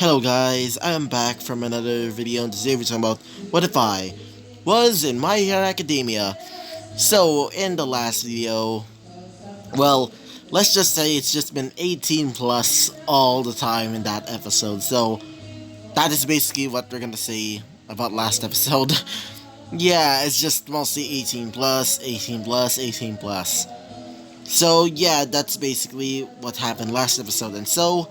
Hello guys, I am back from another video, and today we're talking about what if I was in My Hero Academia. So, in the last video, well, let's just say it's just been 18 plus all the time in that episode, so that is basically what we're gonna say about last episode. Yeah, it's just mostly 18 plus, 18 plus, 18 plus. So yeah, that's basically what happened last episode, and so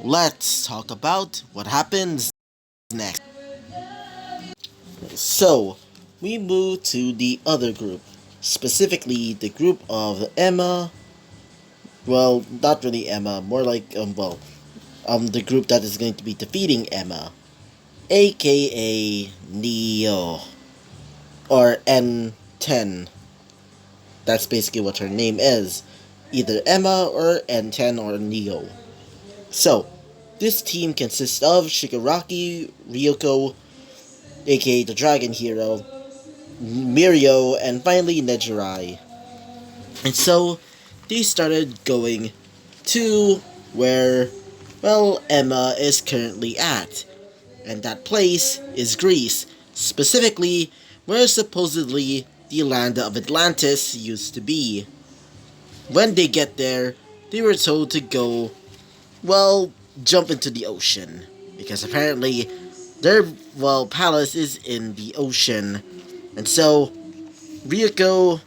let's talk about what happens next. So, we move to the other group, specifically the group of Emma. Well, not really Emma, more like the group that is going to be defeating Emma, aka Neo or N10. That's basically what her name is, either Emma or N10 or Neo. So, this team consists of Shigaraki, Ryoko, aka the Dragon Hero, Mirio, and finally Nejirai. And so they started going to where, well, Emma is currently at. And that place is Greece, specifically where supposedly the land of Atlantis used to be. When they get there, they were told to go, well, jump into the ocean. Because apparently their, well, palace is in the ocean. And so Ryuko,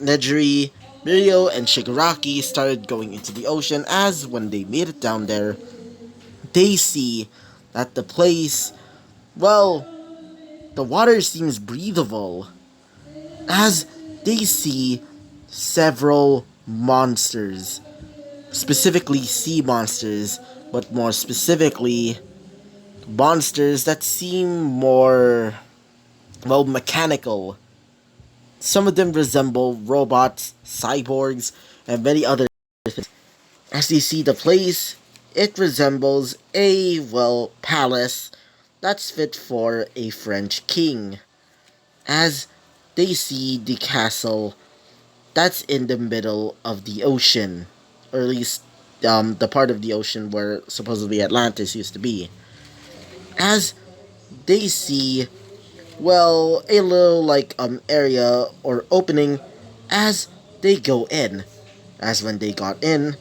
Nejiri, Mirio, and Shigaraki started going into the ocean, as when they made it down there, they see that the place, well, the water seems breathable, as they see several monsters, specifically sea monsters, but more specifically, monsters that seem more, well, mechanical. Some of them resemble robots, cyborgs, and many other things. As you see the place, it resembles a, well, palace that's fit for a French king. As they see the castle that's in the middle of the ocean, or at least the part of the ocean where supposedly Atlantis used to be. As they see, well, a little like area or opening as they go in. As when they got in,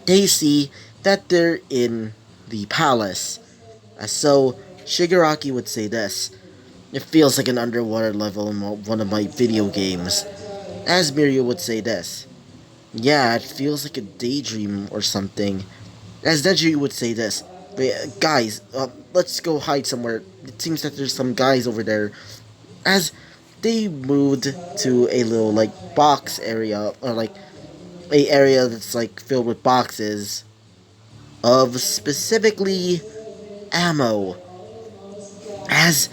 they see that they're in the palace. As so, Shigaraki would say this: "It feels like an underwater level in one of my video games." As Mirio would say this: "Yeah, it feels like a daydream or something." As Denji would say this: "Wait, guys, let's go hide somewhere. It seems that there's some guys over there." As they moved to a little like box area, or like a area that's like filled with boxes of specifically ammo, as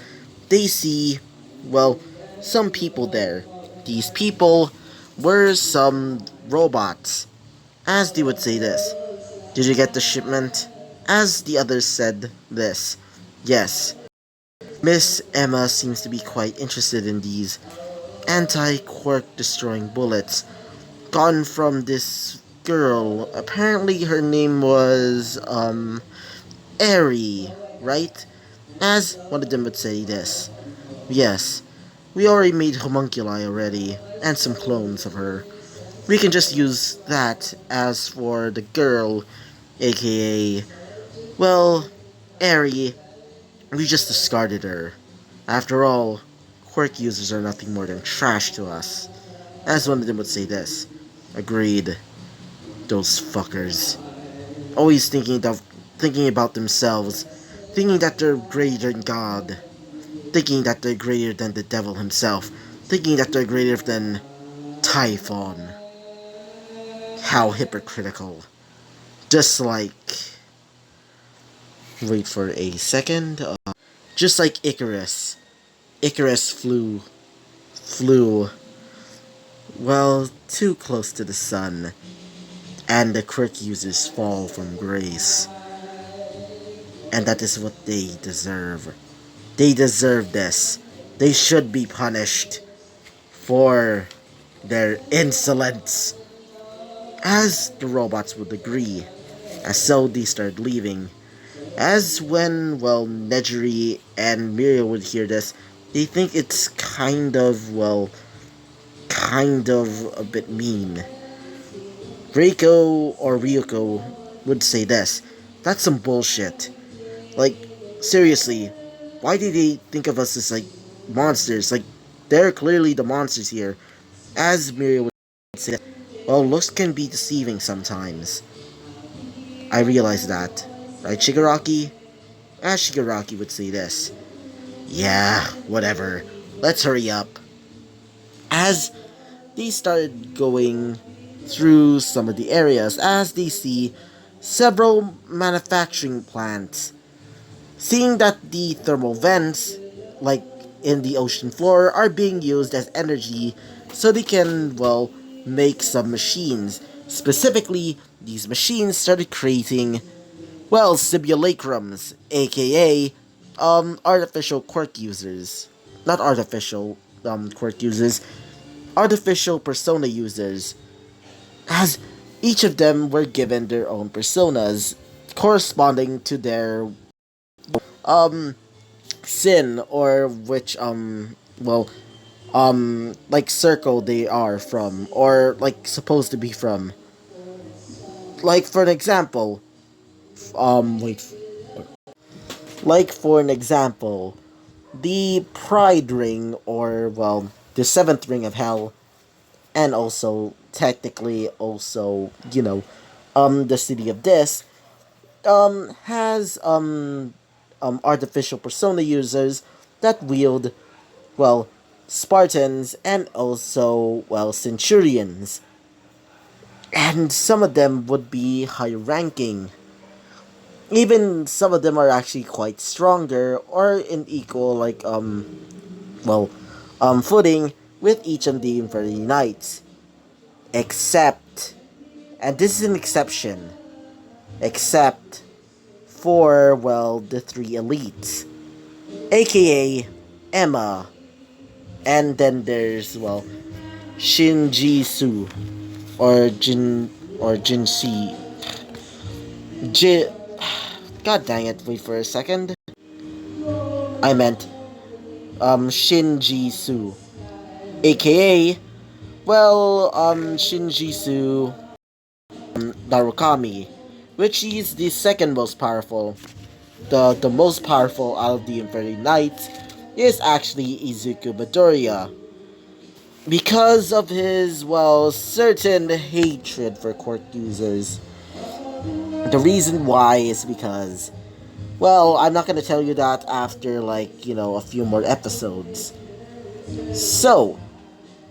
they see, well, some people there. These people were some robots. As they would say this: "Did you get the shipment?" As the others said this: "Yes." Miss Emma seems to be quite interested in these anti-quirk destroying bullets gotten from this girl. Apparently her name was, Eri, right? As one of them would say this: "Yes, we already made homunculi already, and some clones of her. We can just use that. As for the girl, aka, well, Eri, we just discarded her. After all, quirk users are nothing more than trash to us." As one of them would say this: "Agreed. Those fuckers. Always thinking about themselves, thinking that they're greater than God, thinking that they're greater than the devil himself, thinking that they're greater than Typhon. How hypocritical. Just like..." Wait for a second. Just like Icarus. Icarus flew, well, too close to the sun, and the quirk users fall from grace. And that is what they deserve. They deserve this. They should be punished for their insolence." As the robots would agree, as so they started leaving. As when, well, Nejiri and Mirio would hear this, they think it's kind of a bit mean. Reiko or Ryuko would say this. That's some bullshit. Like, seriously, why did they think of us as, like, monsters? Like, they're clearly the monsters here. As Mirio would say, well, looks can be deceiving sometimes. I realize that. Right, Shigaraki? As Shigaraki would say this. Yeah, whatever. Let's hurry up. As they started going through some of the areas, as they see several manufacturing plants. Seeing that the thermal vents, like in the ocean floor, are being used as energy so they can, well, make some machines. Specifically, these machines started creating, well, simulacrums, aka, artificial quirk users. Not artificial, quirk users, artificial persona users, as each of them were given their own personas corresponding to their um sin or which like circle they are from or like supposed to be from. Like for an example, wait, like for an example, the Pride Ring or well, the seventh ring of hell, and also technically also the city of this has artificial persona users that wield, well, Spartans and also, well, Centurions. And some of them would be high ranking. Even some of them are actually quite stronger or in equal, like, well, footing with each of the Infinity Knights. Except, and this is an exception, except for, well, the three elites, aka Emma, and then there's, well, Shinjisu, or Jinshi. Jin. God dang it, wait for a second. I meant, Shinjisu, aka, well, Shinjisu Narukami, which is the second most powerful. The most powerful out of the Infinity Knights is actually Izuku Midoriya, because of his, well, certain hatred for quirk users. The reason why is because, well, I'm not gonna tell you that after, like, a few more episodes. So,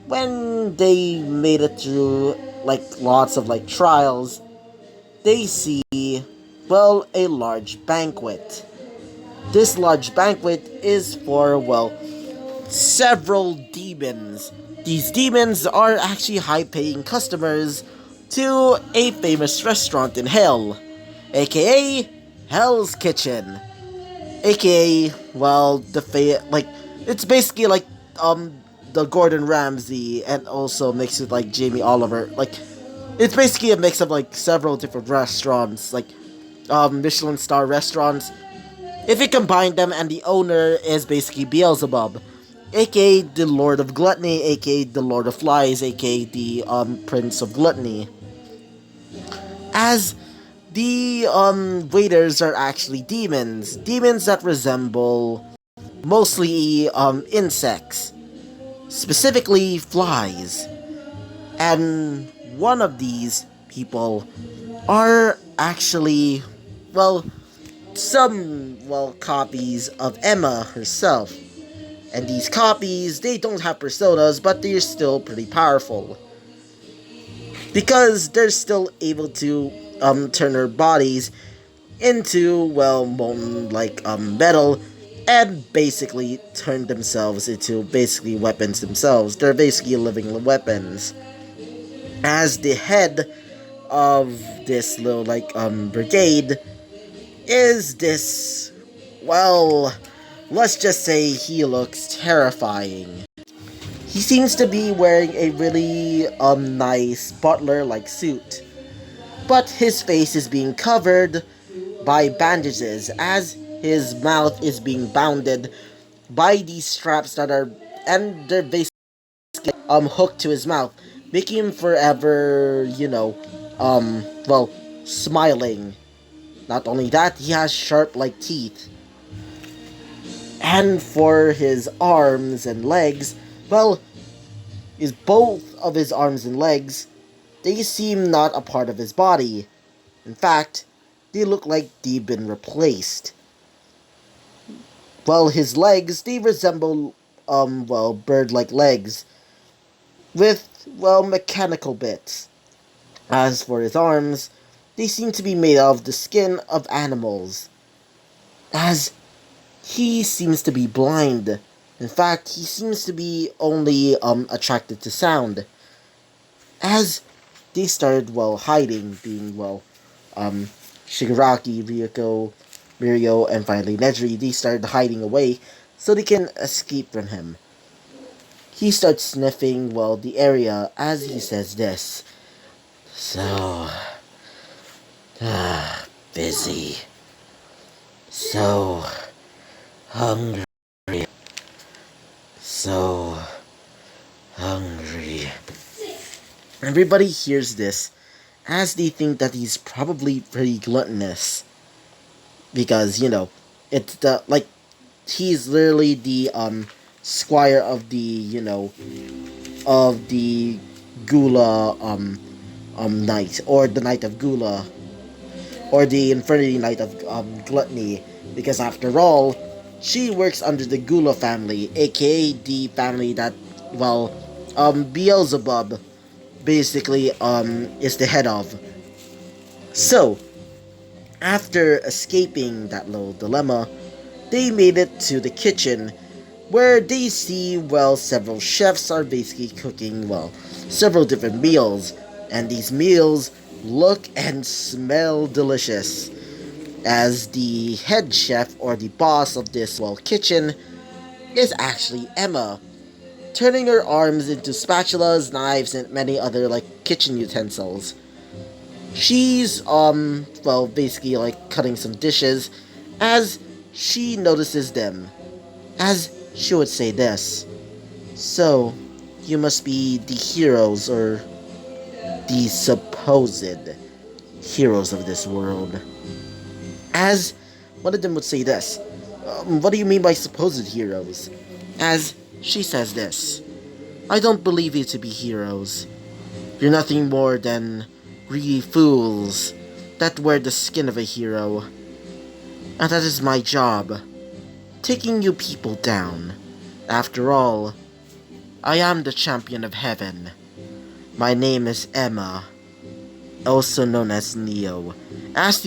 when they made it through, like, lots of, like, trials, they see, well, a large banquet. This large banquet is for, well, several demons. These demons are actually high-paying customers to a famous restaurant in Hell, aka Hell's Kitchen, aka, well, like, it's basically like the Gordon Ramsay and also mixed with like Jamie Oliver. Like, it's basically a mix of like several different restaurants, like Michelin star restaurants. If you combine them, and the owner is basically Beelzebub, aka the Lord of Gluttony, aka the Lord of Flies, aka the Prince of Gluttony. As the waiters are actually demons, demons that resemble mostly insects, specifically flies. And one of these people are actually, well, some, well, copies of Emma herself. And these copies, they don't have personas, but they're still pretty powerful, because they're still able to turn their bodies into, well, molten like metal, and basically turn themselves into basically weapons themselves. They're basically living weapons. As the head of this little like brigade is this, well, let's just say he looks terrifying. He seems to be wearing a really nice butler like suit, but his face is being covered by bandages as his mouth is being bounded by these straps that are and they're basically hooked to his mouth, making him forever, well, smiling. Not only that, he has sharp like teeth. And for his arms and legs, well, is both of his arms and legs, they seem not a part of his body. In fact, they look like they've been replaced. Well, his legs, they resemble, bird-like legs with, mechanical bits. As for his arms, they seem to be made of the skin of animals. As he seems to be blind. In fact, he seems to be only attracted to sound. As they started hiding, being Shigaraki, Ryuko, Mirio, and finally Nedry, they started hiding away so they can escape from him. He starts sniffing the area as he says this. So busy. So hungry. So hungry. Everybody hears this as they think that he's probably pretty gluttonous. Because, it's he's literally the squire of the Gula knight, or the knight of Gula, or the Infinity Knight of Gluttony, because after all, she works under the Gula family, aka the family that, Beelzebub basically is the head of. So, after escaping that little dilemma, they made it to the kitchen, where they see, several chefs are basically cooking, several different meals, and these meals look and smell delicious, as the head chef, or the boss of this, kitchen, is actually Emma, turning her arms into spatulas, knives, and many other, kitchen utensils. She's, basically, cutting some dishes, as she notices them, as she would say this. So, you must be the heroes, or the supposed heroes of this world. As one of them would say this. What do you mean by supposed heroes? As she says this. I don't believe you to be heroes. You're nothing more than greedy fools that wear the skin of a hero. And that is my job. Taking you people down. After all, I am the champion of heaven. My name is Emma, also known as Neo. As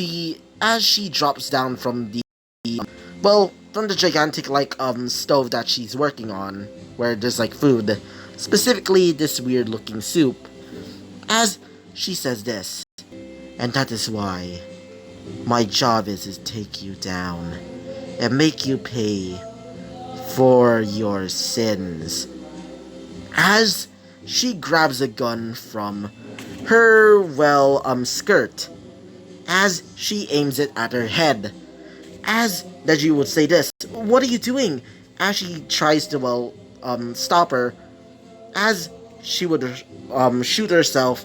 she drops down from from the gigantic stove that she's working on, where there's food, specifically this weird looking soup, as she says this. And that is why my job is to take you down and make you pay for your sins. As she grabs a gun from her, skirt, as she aims it at her head. As Neji would say this, what are you doing? As she tries to, stop her, as she would, shoot herself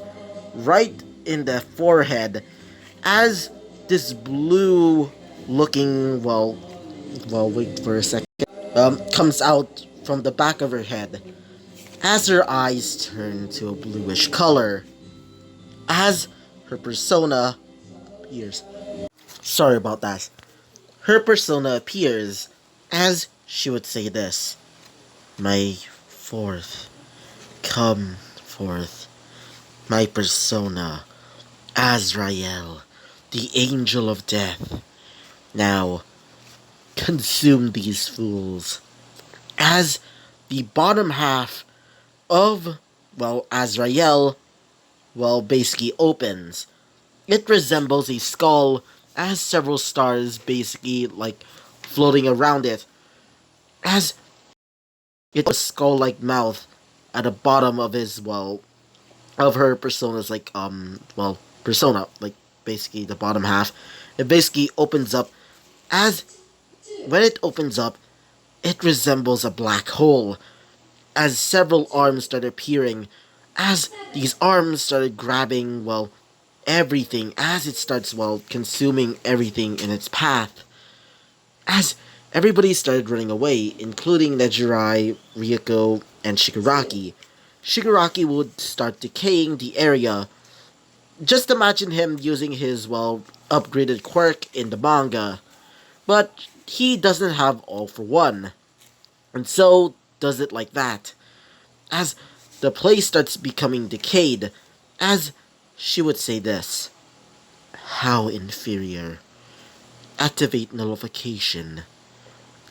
right in the forehead, as this blue looking, wait for a second, comes out from the back of her head, as her eyes turn to a bluish color, as her persona appears. Sorry about that. Her persona appears, as she would say this. My forth, come forth, my persona, Azrael, the angel of death. Now, consume these fools. As the bottom half of, Azrael, basically opens. It resembles a skull, as several stars basically, floating around it. As it has a skull-like mouth at the bottom of his, of her persona's, persona. basically the bottom half, it basically opens up. As when it opens up, it resembles a black hole, as several arms started appearing, as these arms started grabbing, well, everything, as it starts, well, consuming everything in its path. As everybody started running away, including Nejirai, Ryuko, and Shigaraki. Shigaraki would start decaying the area. Just imagine him using his, well, upgraded quirk in the manga. But he doesn't have all for one. And so does it like that. As the place starts becoming decayed, as she would say this: "How inferior. Activate nullification."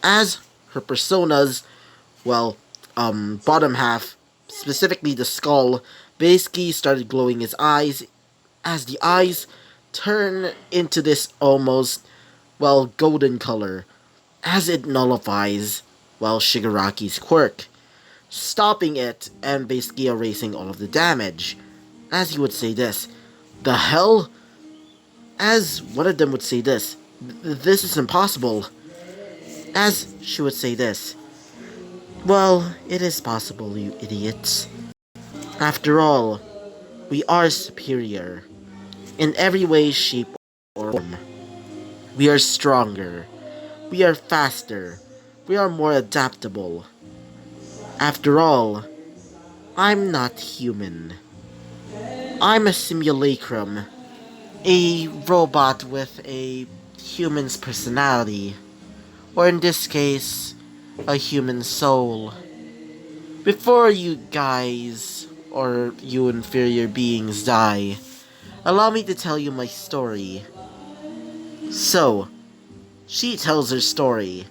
As her personas, well, bottom half, specifically the skull, basically started glowing his eyes, as the eyes turn into this almost, well, golden color, as it nullifies, well, Shigaraki's quirk, stopping it and basically erasing all of the damage. As he would say this: "The hell?" As one of them would say this: "This is impossible." As she would say this: "Well, it is possible, you idiots. After all, we are superior. In every way, shape, or form. We are stronger. We are faster. We are more adaptable. After all, I'm not human. I'm a simulacrum. A robot with a human's personality. Or in this case, a human soul. Before you guys, or you inferior beings, die, allow me to tell you my story." So, she tells her story.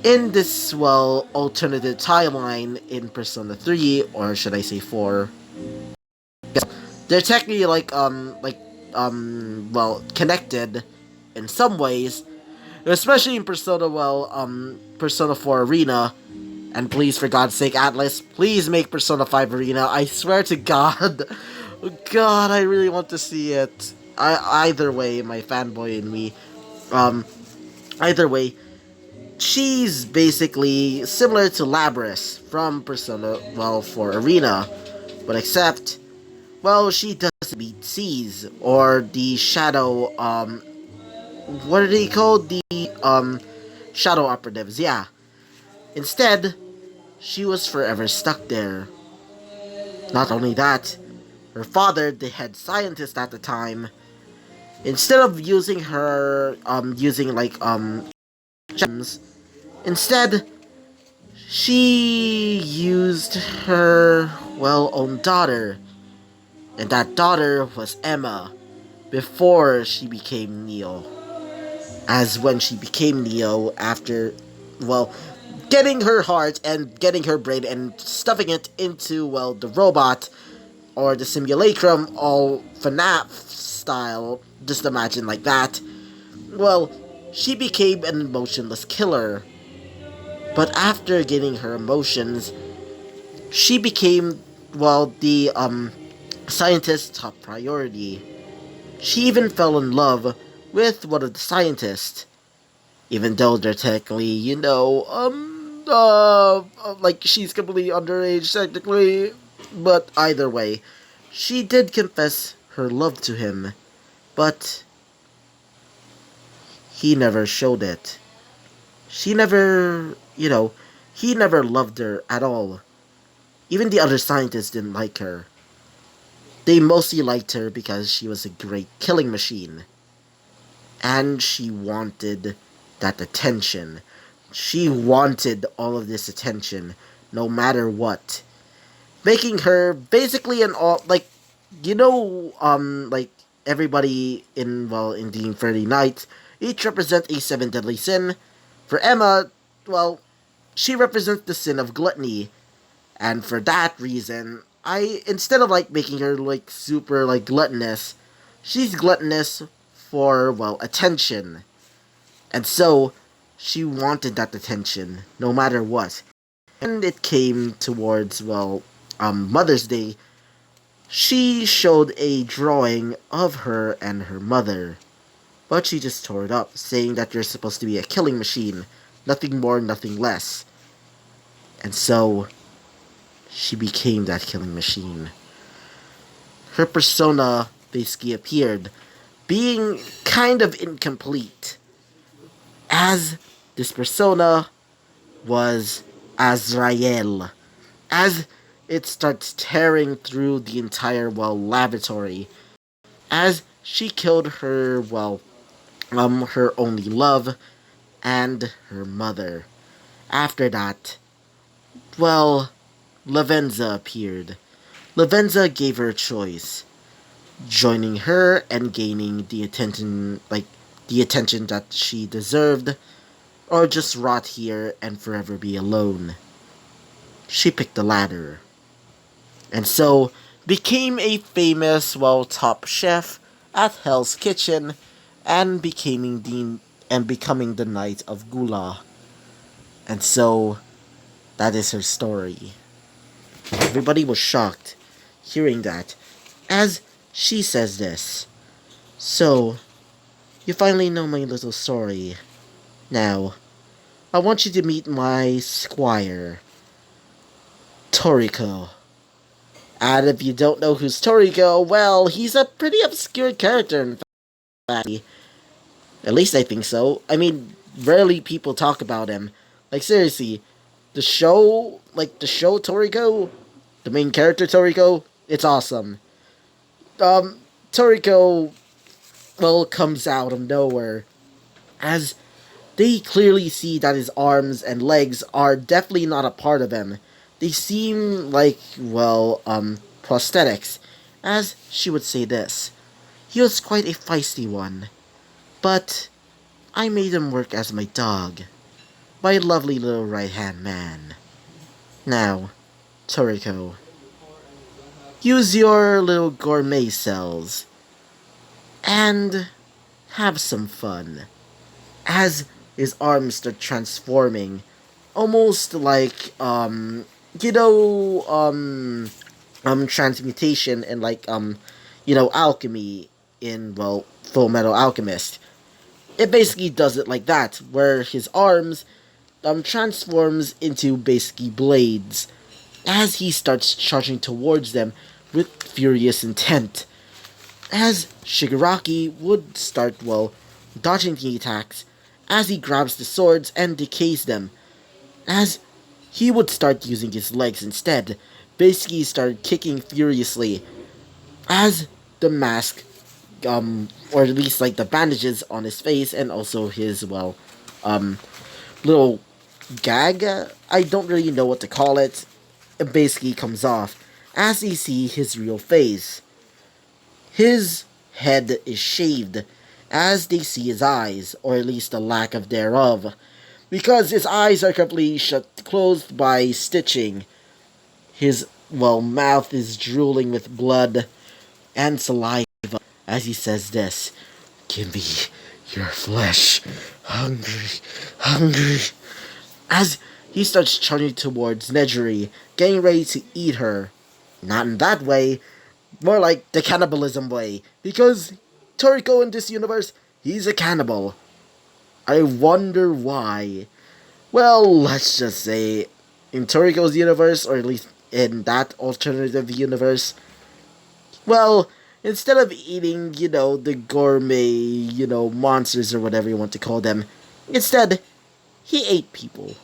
In this, well, alternative timeline in Persona 3, or should I say 4, they're technically well, connected in some ways, especially in Persona, well, Persona 4 Arena. And please, for God's sake, Atlas, please make Persona 5 Arena. I swear to God. God, I really want to see it. Either way, my fanboy and me. Either way, she's basically similar to Labris from Persona, well, 4 Arena. But except, well, she doesn't beat C's, or the Shadow, what are they called? The, Shadow Operatives, yeah. Instead, she was forever stuck there. Not only that, her father, the head scientist at the time, instead of using her, gems, instead, she used her, well, own daughter. And that daughter was Emma, before she became Neo. As when she became Neo, after, well, getting her heart and getting her brain and stuffing it into, well, the robot or the simulacrum, all FNAF style, just imagine like that. Well, she became an emotionless killer. But after getting her emotions, she became, well, the scientist's top priority. She even fell in love with one of the scientists, even though they're technically, like, she's completely underage technically. But either way, she did confess her love to him, but he never showed it. She never, he never loved her at all. Even the other scientists didn't like her. They mostly liked her because she was a great killing machine. And she wanted that attention. She wanted all of this attention, no matter what. Making her basically an all, like, like, everybody in, well, in the Infinity Nights, each represent a 7 deadly sin. For Emma, well, she represents the sin of gluttony. And for that reason, instead of, like, making her, like, super, like, gluttonous, she's gluttonous for, well, attention. And so, she wanted that attention, no matter what. And it came towards, well, Mother's Day. She showed a drawing of her and her mother, but she just tore it up, saying that you're supposed to be a killing machine, nothing more, nothing less. And so, she became that killing machine. Her persona basically appeared, being kind of incomplete, as this persona was Azrael, as it starts tearing through the entire, lavatory, as she killed her, her only love, and her mother. After that, Lavenza appeared. Lavenza gave her a choice, joining her and gaining the attention that she deserved, or just rot here and forever be alone. She picked the latter, and so became a famous, top chef at Hell's Kitchen, and becoming the Knight of Gula. And so that is her story. Everybody was shocked hearing that, as she says this. So, you finally know my little story. Now, I want you to meet my squire, Toriko. And if you don't know who's Toriko, well, he's a pretty obscure character, in fact. At least I think so. I mean, rarely people talk about him. Like, seriously, the show Toriko, the main character Toriko, it's awesome. Toriko, comes out of nowhere, as they clearly see that his arms and legs are definitely not a part of him. They seem like, prosthetics, as she would say this. He was quite a feisty one, but I made him work as my dog, my lovely little right-hand man. Now, Toriko, use your little gourmet cells and have some fun. As his arms start transforming, almost like transmutation and alchemy in Full Metal Alchemist. It basically does it like that, where his arms transforms into basically blades as he starts charging towards them with furious intent. As Shigaraki would start, dodging the attacks, as he grabs the swords and decays them, as he would start using his legs instead, basically start kicking furiously, as the mask, or at least the bandages on his face and also his, little gag, I don't really know what to call it, basically comes off, as you see his real face. His head is shaved, as they see his eyes, or at least the lack of thereof, because his eyes are completely closed by stitching. His, mouth is drooling with blood and saliva, as he says this, "Give me your flesh, hungry, hungry," as he starts charging towards Nejuri, getting ready to eat her. Not in that way, more like the cannibalism way, because Toriko in this universe, he's a cannibal. I wonder why. Well, let's just say, in Toriko's universe, or at least in that alternative universe, instead of eating, the gourmet, monsters or whatever you want to call them, instead, he ate people.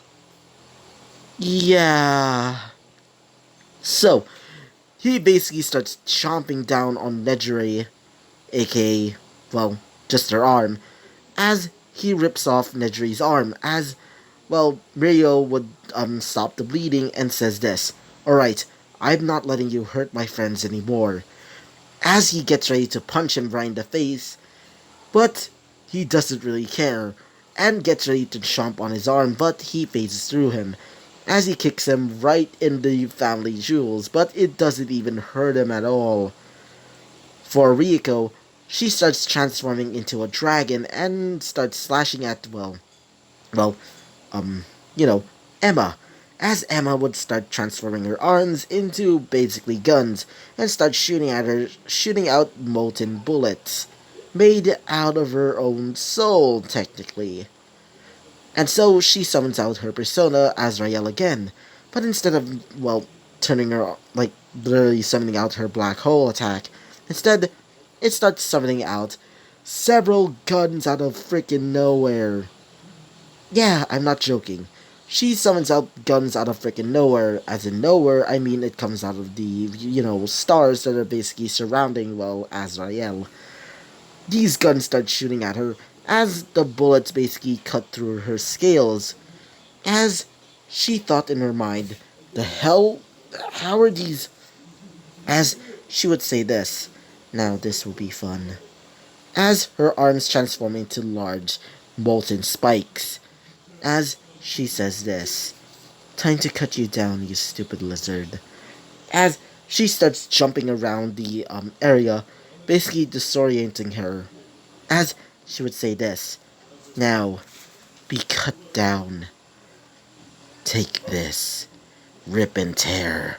Yeah. So, he basically starts chomping down on Nejire, aka, just her arm, as he rips off Nejiri's arm, as, Rio would, stop the bleeding and says this, "Alright, I'm not letting you hurt my friends anymore," as he gets ready to punch him right in the face, but he doesn't really care, and gets ready to chomp on his arm, but he phases through him, as he kicks him right in the family jewels, but it doesn't even hurt him at all. For Rieko, she starts transforming into a dragon and starts slashing at, well, Emma, as Emma would start transforming her arms into basically guns and start shooting out molten bullets, made out of her own soul, technically. And so she summons out her persona, Azrael, again, but instead of, well, turning her, like, literally summoning out her black hole attack, instead, it starts summoning out several guns out of freaking nowhere. Yeah, I'm not joking. She summons out guns out of freaking nowhere. As in nowhere, I mean it comes out of the, stars that are basically surrounding, well, Azrael. These guns start shooting at her as the bullets basically cut through her scales. As she thought in her mind, the hell? How are these? As she would say this. Now this will be fun. As her arms transform into large, molten spikes. As she says this. Time to cut you down, you stupid lizard. As she starts jumping around the area, basically disorienting her. As she would say this. Now, be cut down. Take this. Rip and tear.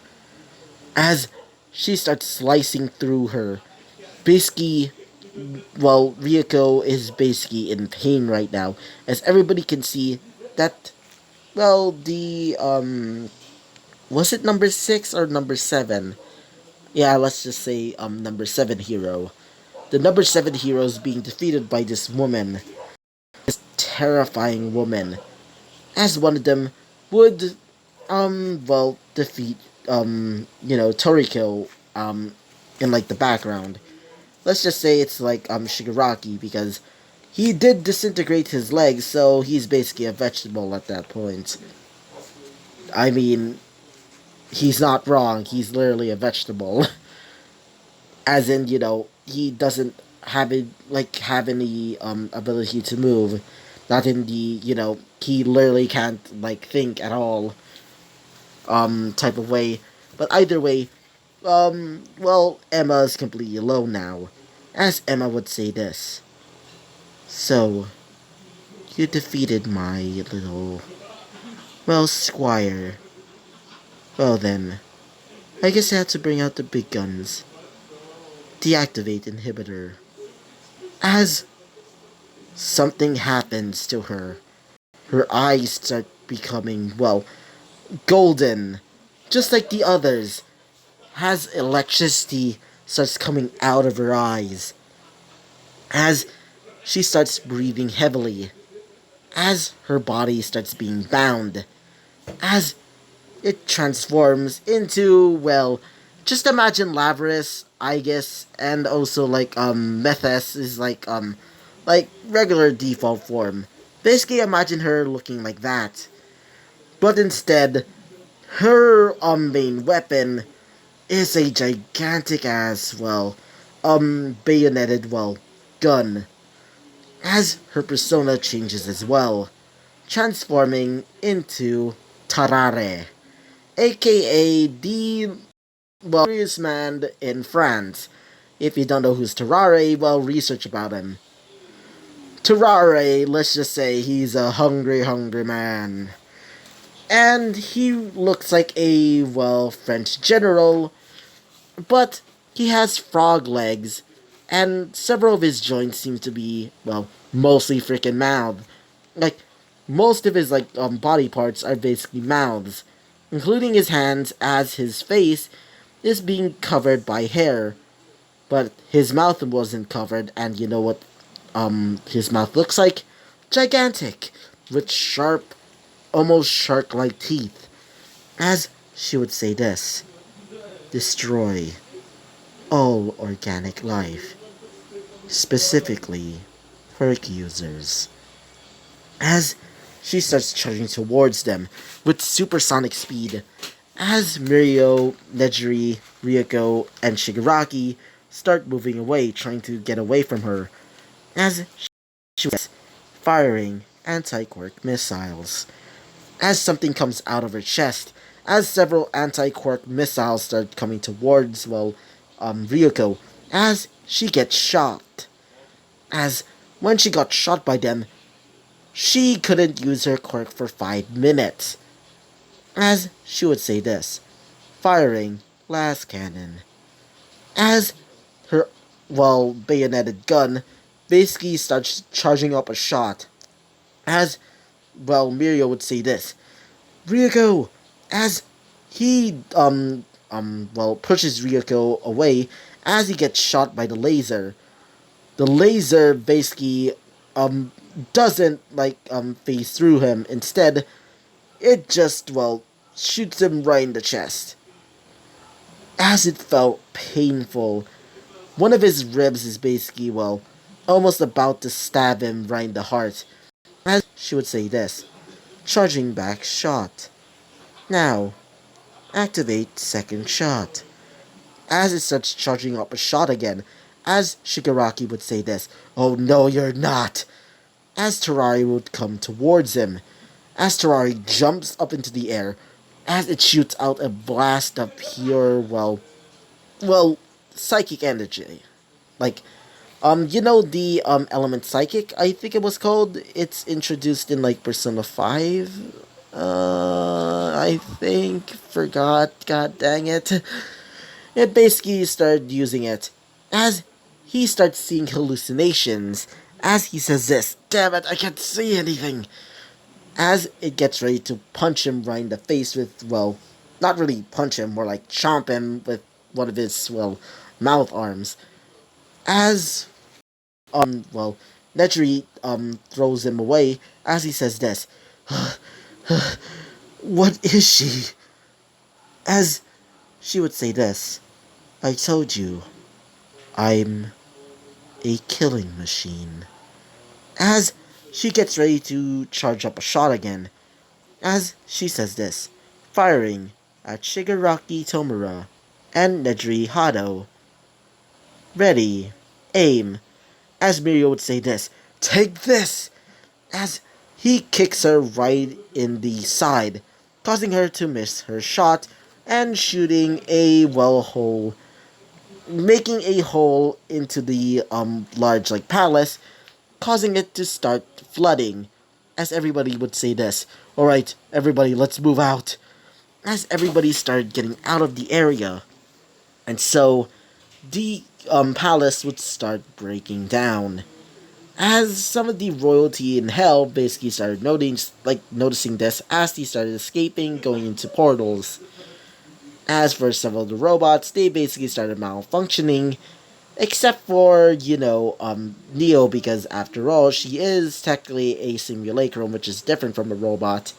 As she starts slicing through her, basically, well, Ryuko is basically in pain right now, as everybody can see that, well, was it number 6 or number 7? Yeah, let's just say, number 7 hero. The number 7 hero is being defeated by this woman, this terrifying woman, as one of them would, defeat, Toriko, in, like, the background. Let's just say it's like, Shigaraki, because he did disintegrate his legs, so he's basically a vegetable at that point. I mean, he's not wrong, he's literally a vegetable. As in, he doesn't have any, ability to move. Not in the, he literally can't, like, think at all, type of way. But either way, well, Emma's completely alone now. As Emma would say this. So, you defeated my little, well, squire. Well then, I guess I have to bring out the big guns. Deactivate inhibitor. As something happens to her, her eyes start becoming, well, golden. Just like the others. As electricity starts coming out of her eyes. As she starts breathing heavily. As her body starts being bound. As it transforms into, well, just imagine Lavris, I guess, and also like Methes is like regular default form. Basically imagine her looking like that. But instead, her main weapon is a gigantic ass, well, bayoneted, well, gun. As her persona changes as well, transforming into Tarare, aka the, well, mysterious man in France. If you don't know who's Tarare, well, research about him. Tarare, let's just say he's a hungry, hungry man. And he looks like a, well, French general, but he has frog legs, and several of his joints seem to be, well, mostly freaking mouth. Like, most of his, like, body parts are basically mouths, including his hands, as his face is being covered by hair. But his mouth wasn't covered, and you know what, his mouth looks like? Gigantic, with sharp, almost shark-like teeth. As she would say this. Destroy all organic life, specifically perk users. As she starts charging towards them with supersonic speed, as Mirio, Nejiri, Ryuko, and Shigaraki start moving away, trying to get away from her, as she was firing anti-quirk missiles. As something comes out of her chest, as several anti-quirk missiles start coming towards, well, Ryuko, as she gets shot. As when she got shot by them, she couldn't use her quirk for 5 minutes. as she would say this, firing las cannon. As her, bayoneted gun basically starts charging up a shot. As, Mirio would say this, Ryuko, as he, pushes Ryuko away as he gets shot by the laser. The laser basically, doesn't, phase through him. Instead, it just, shoots him right in the chest. As it felt painful, one of his ribs is basically, almost about to stab him right in the heart. As she would say this, charging back shot. Now, activate second shot. As it starts charging up a shot again, as Shigaraki would say this, oh no you're not. As Terari would come towards him. As Terari jumps up into the air, as it shoots out a blast of pure, psychic energy. Like, the, element psychic, I think it was called? It's introduced in, Persona 5? I think. Forgot. God dang it. It basically started using it as he starts seeing hallucinations. As he says this, damn it, I can't see anything. As it gets ready to punch him right in the face with, not really punch him, more like chomp him with one of his, mouth arms. As, Nedry, throws him away as he says this, what is she? As she would say this, I told you, I'm a killing machine. As she gets ready to charge up a shot again, as she says this, firing at Shigaraki Tomura and Nedry Hado. Ready, aim. As Mirio would say this, take this! As he kicks her right in the side, causing her to miss her shot and shooting a hole, making a hole into the large palace, causing it to start flooding. As everybody would say this, alright, everybody, let's move out. As everybody started getting out of the area. And so, the palace would start breaking down. As some of the royalty in hell basically started noticing this as they started escaping, going into portals. As for some of the robots, they basically started malfunctioning, except for, Neo, because after all, she is technically a simulacrum, which is different from a robot.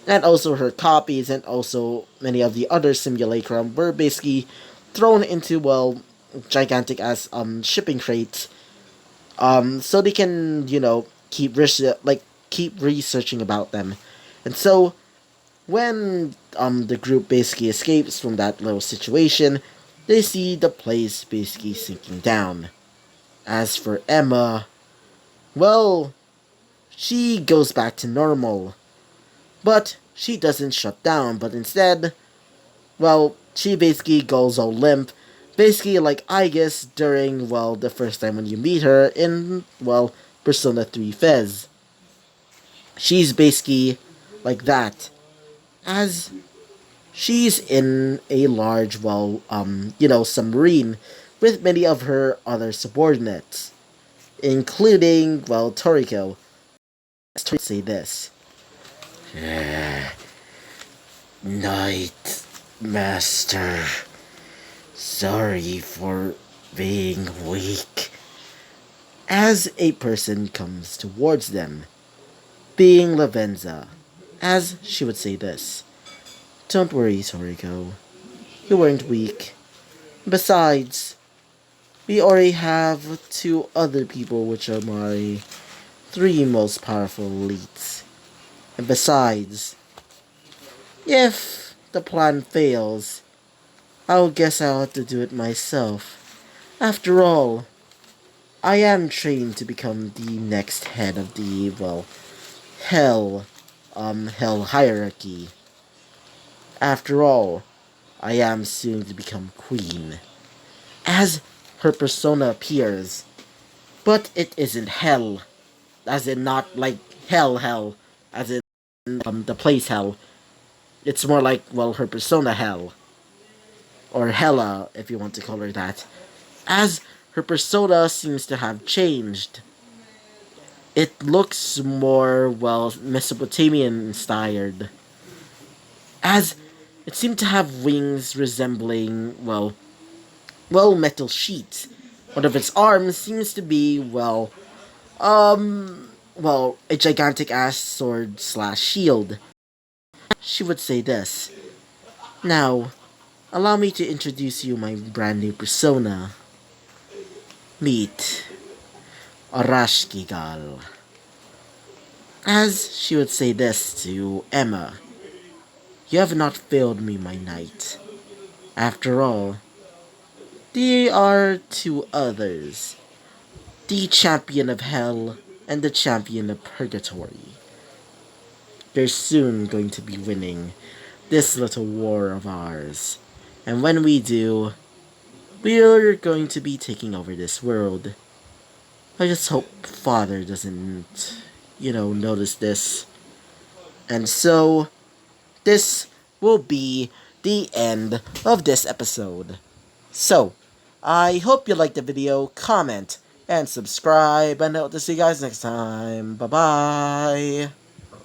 And also her copies, and also many of the other simulacrum were basically thrown into, gigantic as, shipping crates. So they can, keep researching about them. And so, when, the group basically escapes from that little situation, they see the place basically sinking down. As for Emma, she goes back to normal. But she doesn't shut down, but instead, she basically goes all limp. Basically, like I guess during, the first time when you meet her in, Persona 3 Fez. She's basically like that. As she's in a large, submarine with many of her other subordinates, including, Toriko. Let's say this. Night Master. Sorry for being weak. As a person comes towards them, being Lavenza, as she would say this. Don't worry, Toriko. You weren't weak. Besides, we already have 2 other people which are my 3 most powerful elites. And besides, if the plan fails, I'll guess I'll have to do it myself. After all, I am trained to become the next head of the, hell hierarchy. After all, I am soon to become queen. As her persona appears, but it isn't hell, as in not like hell, as in the place hell. It's more like, well, her persona Hell. Or Hella, if you want to call her that. As her persona seems to have changed. It looks more, well, Mesopotamian inspired. As it seemed to have wings resembling, well, metal sheets. One of its arms seems to be, a gigantic ass sword slash shield. She would say this. Now, allow me to introduce you my brand new persona. Meet Arashkigal. As she would say this to Emma. You have not failed me, my knight. After all, there are two others. The champion of hell and the champion of purgatory. They're soon going to be winning this little war of ours. And when we do, we're going to be taking over this world. I just hope Father doesn't, notice this. And so, this will be the end of this episode. So, I hope you liked the video, comment, and subscribe, and I hope to see you guys next time. Bye-bye!